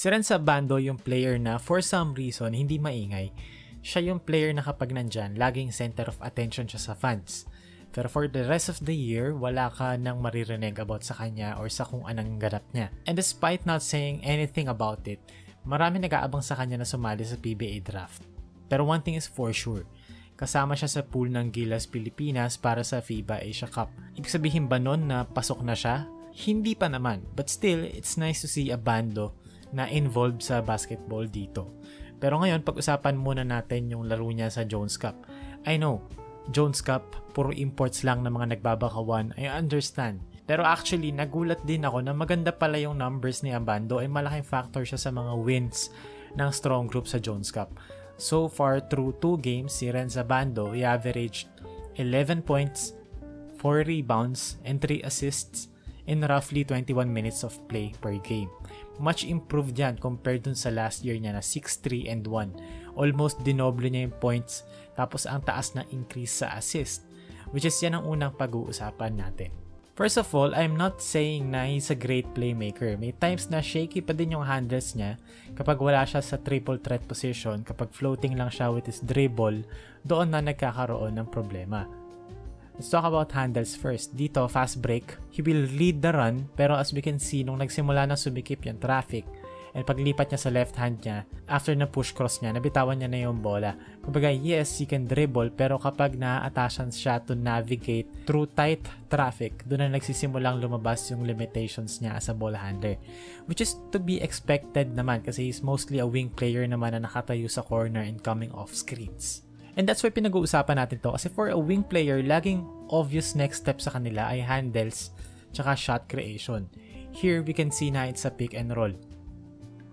Si Renz Abando yung player na for some reason hindi maingay. Siya yung player na kapag nandyan, laging center of attention siya sa fans. Pero for the rest of the year, wala ka nang maririnig about sa kanya or sa kung anong ganap niya. And despite not saying anything about it, marami nag-aabang sa kanya na sumali sa PBA draft. Pero one thing is for sure, kasama siya sa pool ng Gilas Pilipinas para sa FIBA Asia Cup. Ibig sabihin ba nun na pasok na siya? Hindi pa naman, but still, it's nice to see Abando na involved sa basketball dito. Pero ngayon, pag-usapan muna natin yung laro niya sa Jones Cup. I know, Jones Cup, puro imports lang ng mga nagbabakawan, I understand. Pero actually, nagulat din ako na maganda pala yung numbers ni Abando ay malaking factor siya sa mga wins ng strong group sa Jones Cup. So far, through 2 games, si Renz Abando, he averaged 11 points, 4 rebounds, and 3 assists in roughly 21 minutes of play per game. Much improved yan compared dun sa last year niya na 6-3 and 1. Almost dinoble niya yung points, tapos ang taas na increase sa assist, which is yan ang unang pag-uusapan natin. First of all, I'm not saying na he's a great playmaker. May times na shaky pa din yung handles niya kapag wala siya sa triple threat position, kapag floating lang siya with his dribble, doon na nagkakaroon ng problema. Let's talk about handles first. Dito, fast break. He will lead the run, pero as we can see, nung nagsimula na sumikip yung traffic, and paglipat niya sa left hand niya, after na push cross niya, nabitawan niya na yung bola. Kumbaga, yes, he can dribble, pero kapag na-attention siya to navigate through tight traffic, doon na nagsisimulang lumabas yung limitations niya as a ball handler. Which is to be expected naman kasi he's mostly a wing player naman na nakatayo sa corner and coming off screens. And that's why pinag-uusapan natin to kasi for a wing player, laging obvious next step sa kanila ay handles tsaka shot creation. Here, we can see na it's a pick and roll.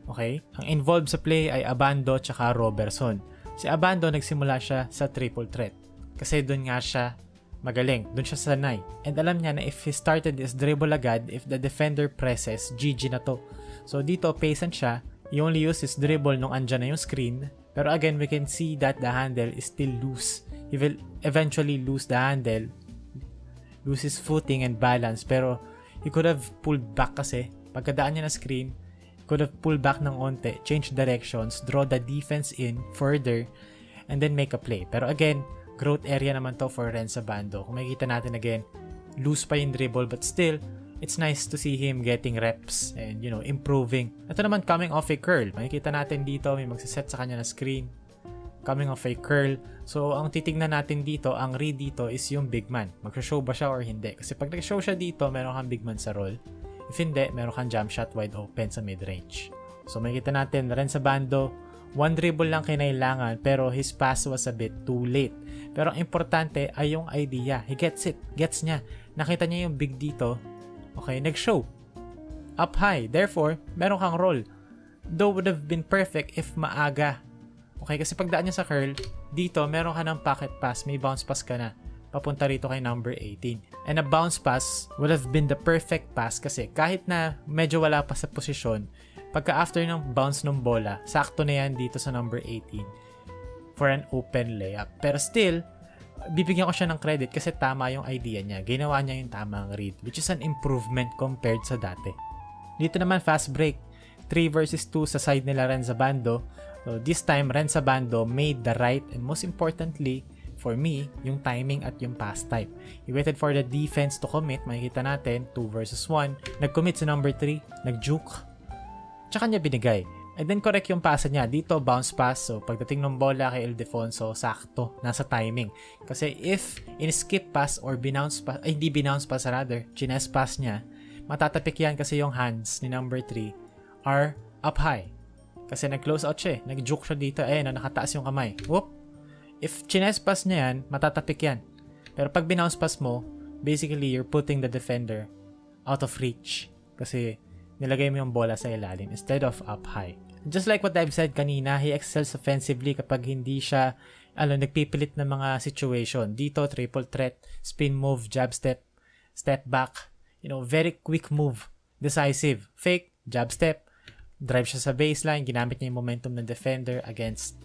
Okay? Ang involved sa play ay Abando tsaka Robertson. Si Abando nagsimula siya sa triple threat kasi doon nga siya magaling, doon siya sanay. And alam niya na if he started his dribble agad, if the defender presses, GG na to. So dito, patient siya. He only used his dribble nung andyan na yung screen. Pero again, we can see that the handle is still loose. He will eventually lose the handle, lose his footing and balance. Pero he could have pulled back kasi pagkadaan niya na screen, could have pulled back ng onte, change directions, draw the defense in further, and then make a play. Pero again, growth area naman to for Renz Abando. Kung makikita natin again, loose pa yung dribble but still, it's nice to see him getting reps and, you know, improving. Ito naman coming off a curl. Makikita natin dito, may magsiset sa kanya na screen. Coming off a curl. So, ang titignan natin dito, ang read dito is yung big man. Mag-show ba siya or hindi? Kasi pag nag-show siya dito, meron kang big man sa roll. If hindi, meron kang jump shot wide open sa mid-range. So, makikita natin, Renz Abando, one dribble lang kinailangan pero his pass was a bit too late. Pero ang importante ay yung idea. He gets it. Gets niya. Nakita niya yung big dito. Okay, nag-show. Up high. Therefore, meron kang roll. Though would have been perfect if maaga. Okay, kasi pagdaan niya sa curl, dito, meron ka ng pocket pass. May bounce pass ka na. Papunta rito kay number 18. And a bounce pass would have been the perfect pass kasi kahit na medyo wala pa sa posisyon, pagka after ng bounce ng bola, sakto na yan dito sa number 18 for an open layup. Pero still, bibigyan ko siya ng credit kasi tama yung idea niya. Ginawa niya yung tamang read, which is an improvement compared sa dati. Dito naman, fast break. 3 versus 2 sa side nila Renz Abando. So this time, Renz Abando made the right and most importantly, for me, yung timing at yung pass type. He waited for the defense to commit. Makikita natin, 2 versus 1. Nag-commit sa number 3. Nag-juke. Tsaka niya binigay. And then correct yung pasa niya. Dito, bounce pass. So, pagdating ng bola kay Ildefonso, sakto. Nasa timing. Kasi if in-skip pass or binounce pass, ay hindi binounce pass rather, chines pass niya, matatapik yan kasi yung hands ni number 3 are up high. Kasi nag-close out siya. Nag-juke siya dito. Ayun, nakataas yung kamay. Whoop! If chines pass niya yan, matatapik yan. Pero pag binounce pass mo, basically, you're putting the defender out of reach. Kasi nilagay mo yung bola sa ilalim instead of up high. Just like what I've said kanina, he excels offensively kapag hindi siya nagpipilit ng mga situation. Dito, triple threat, spin move, jab step, step back. You know, very quick move, decisive. Fake, jab step, drive siya sa baseline, ginamit niya yung momentum ng defender against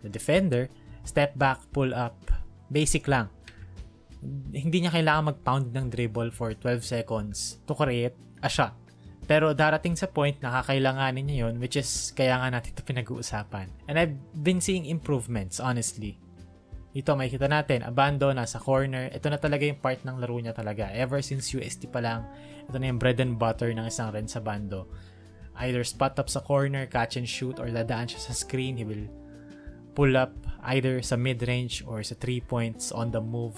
the defender, step back, pull up. Basic lang. Hindi niya kailangan mag-pound ng dribble for 12 seconds to create a shot. Pero darating sa point na kakailanganin niya yun, which is kaya nga natin ito pinag-uusapan. And I've been seeing improvements, honestly. Dito makikita natin, Abando nasa corner. Ito na talaga yung part ng laro niya talaga. Ever since UST pa lang, ito na yung bread and butter ng isang Renz Abando. Either spot up sa corner, catch and shoot, or dadaan siya sa screen. He will pull up either sa mid-range or sa 3 points on the move.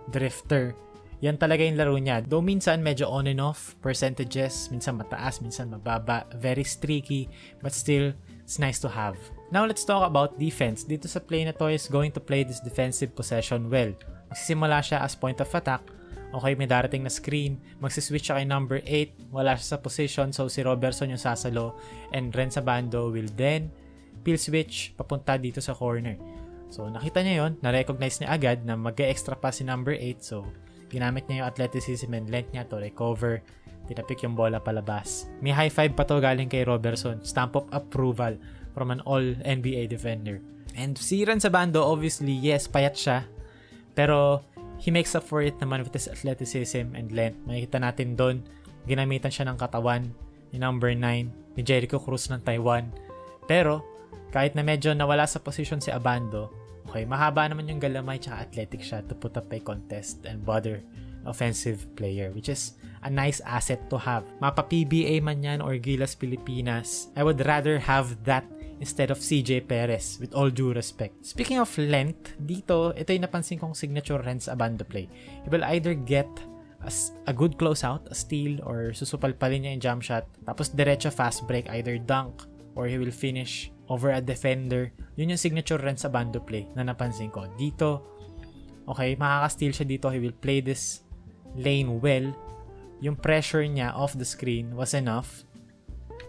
Drifter. Yan talaga yung laro niya. Though minsan medyo on and off percentages, minsan mataas, minsan mababa, very streaky, but still, it's nice to have. Now let's talk about defense. Dito sa play na to is going to play this defensive possession well. Magsisimula siya as point of attack. Okay, may darating na screen. Magsiswitch siya kay number 8. Wala siya sa position, so si Robertson yung sasalo. And Renz Abando will then peel switch papunta dito sa corner. So nakita niya yon, na-recognize niya agad na mag-extra pa si number 8. So ginamit niya yung athleticism and length niya to recover. Tinapik yung bola palabas. May high five pa to galing kay Robertson. Stamp of approval from an all-NBA defender. And si Renz Abando, obviously, yes, payat siya. Pero he makes up for it naman with his athleticism and length. Makikita natin doon, ginamitan siya ng katawan ni number 9, ni Jericho Cruz ng Taiwan. Pero kahit na medyo nawala sa position si Abando, okay, mahaba naman yung galamay tsaka athletic siya to put up a contest and bother offensive player, which is a nice asset to have. Mapa PBA man yan or Gilas Pilipinas, I would rather have that instead of CJ Perez, with all due respect. Speaking of length, dito, ito yung napansin kong signature Renz Abando play. He will either get a good closeout, a steal, or susupalpalin niya yung jump shot, tapos diretso fast break, either dunk, or he will finish over a defender. Yun yung signature Renz Abando play na napansin ko. Dito, okay, makaka-steal siya dito. He will play this lane well. Yung pressure niya off the screen was enough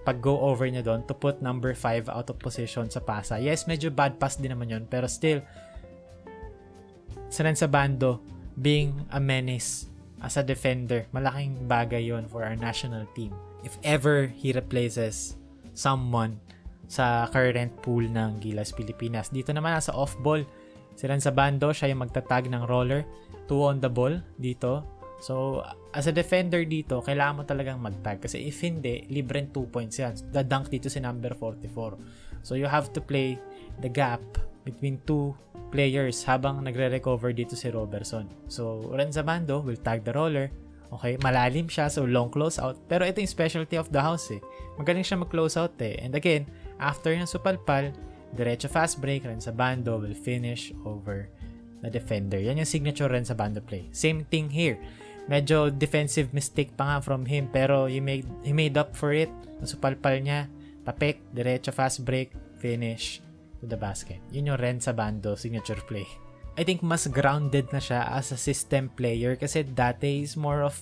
pag go over niya doon to put number 5 out of position sa pasa. Yes, medyo bad pass din naman yun, pero still, sa Renz Abando, being a menace as a defender, malaking bagay yon for our national team. If ever he replaces someone sa current pool ng Gilas Pilipinas. Dito naman nasa off-ball, si Renz Abando, siya yung magtatag ng roller, 2 on the ball dito. So, as a defender dito, kailangan mo talagang mag-tag. Kasi if hindi, libreng 2 points yan. The-dunk dito si number 44. So, you have to play the gap between 2 players habang nagre-recover dito si Robertson. So, Renz Abando will tag the roller. Okay, malalim siya, so long closeout. Pero ito yung specialty of the house eh. Magaling siya mag-closeout eh. And again, after ng supalpal, diretso fast break, Renz Abando will finish over the defender. Yan yung signature Renz Abando play. Same thing here. Medyo defensive mistake pa nga from him, pero he made up for it. Nasupalpal niya, tapik, diretso fast break, finish to the basket. Yun yung Renz Abando signature play. I think mas grounded na siya as a system player kasi dati is more of,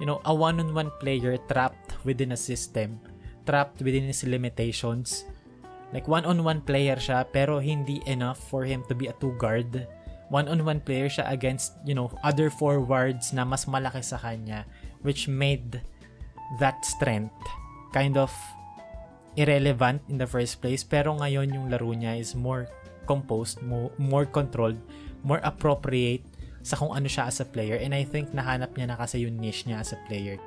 a one-on-one player trapped within a system, trapped within his limitations. Like one-on-one player siya pero hindi enough for him to be a two-guard. One-on-one player siya against, other forwards na mas malaki sa kanya, which made that strength kind of irrelevant in the first place. Pero ngayon yung laro niya is more composed, more controlled, more appropriate sa kung ano siya as a player. And I think nahanap niya na kasi yung niche niya as a player.